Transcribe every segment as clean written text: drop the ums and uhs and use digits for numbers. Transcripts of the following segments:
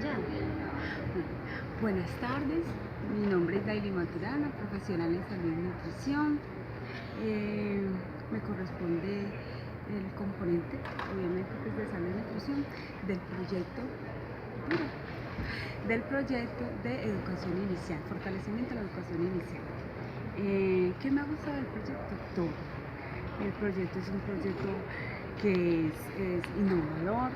Ya. Buenas tardes, mi nombre es Daily Maturana, profesional en salud y nutrición. Me corresponde el componente, obviamente, pues, de salud y nutrición del proyecto de educación inicial, fortalecimiento de la educación inicial. ¿Qué me ha gustado del proyecto? Todo. El proyecto es un proyecto que es innovador,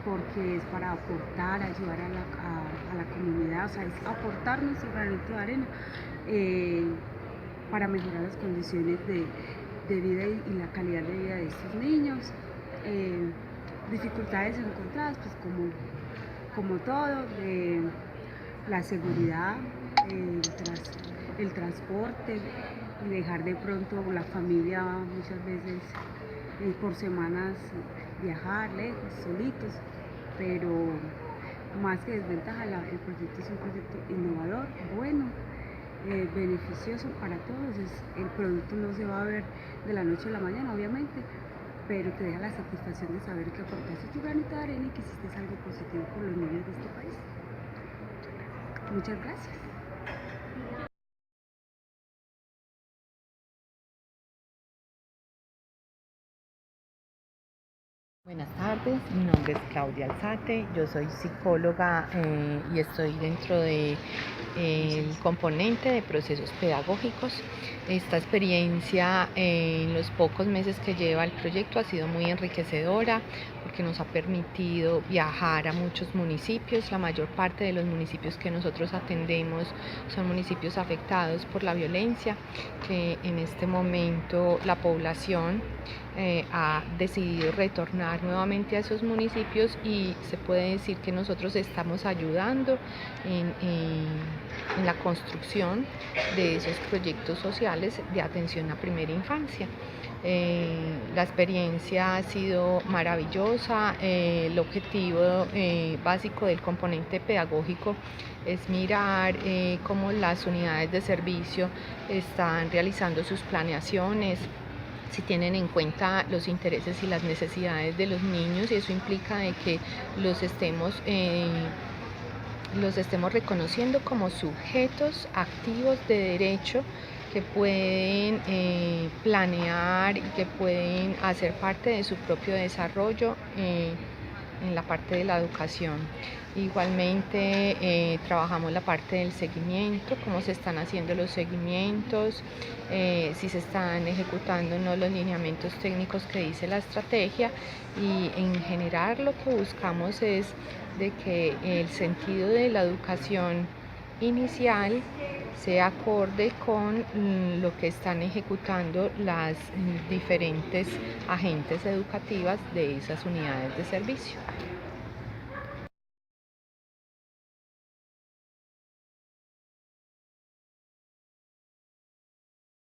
porque es para aportar, ayudar a la comunidad, o sea, es aportar nuestro granito de arena para mejorar las condiciones de vida y la calidad de vida de estos niños. Dificultades encontradas, pues como todo, la seguridad, el transporte, dejar de pronto la familia muchas veces por semanas viajar lejos, solitos, pero más que desventaja, el proyecto es un proyecto innovador, bueno, beneficioso para todos. El producto no se va a ver de la noche a la mañana, obviamente, pero te deja la satisfacción de saber que aportaste tu granito de arena y que hiciste algo positivo por los niños de este país. Muchas gracias. Buenas tardes, mi nombre es Claudia Alzate, yo soy psicóloga y estoy dentro del componente de procesos pedagógicos. Esta experiencia en los pocos meses que lleva el proyecto ha sido muy enriquecedora porque nos ha permitido viajar a muchos municipios. La mayor parte de los municipios que nosotros atendemos son municipios afectados por la violencia, que en este momento la población ha decidido retornar nuevamente a esos municipios y se puede decir que nosotros estamos ayudando en la construcción de esos proyectos sociales de atención a primera infancia. La experiencia ha sido maravillosa. El objetivo básico del componente pedagógico es mirar cómo las unidades de servicio están realizando sus planeaciones, si tienen en cuenta los intereses y las necesidades de los niños, y eso implica de que los estemos reconociendo como sujetos activos de derecho que pueden planear y que pueden hacer parte de su propio desarrollo en la parte de la educación. Igualmente trabajamos la parte del seguimiento, cómo se están haciendo los seguimientos, si se están ejecutando o no los lineamientos técnicos que dice la estrategia, y en general lo que buscamos es de que el sentido de la educación inicial sea acorde con lo que están ejecutando las diferentes agentes educativas de esas unidades de servicio.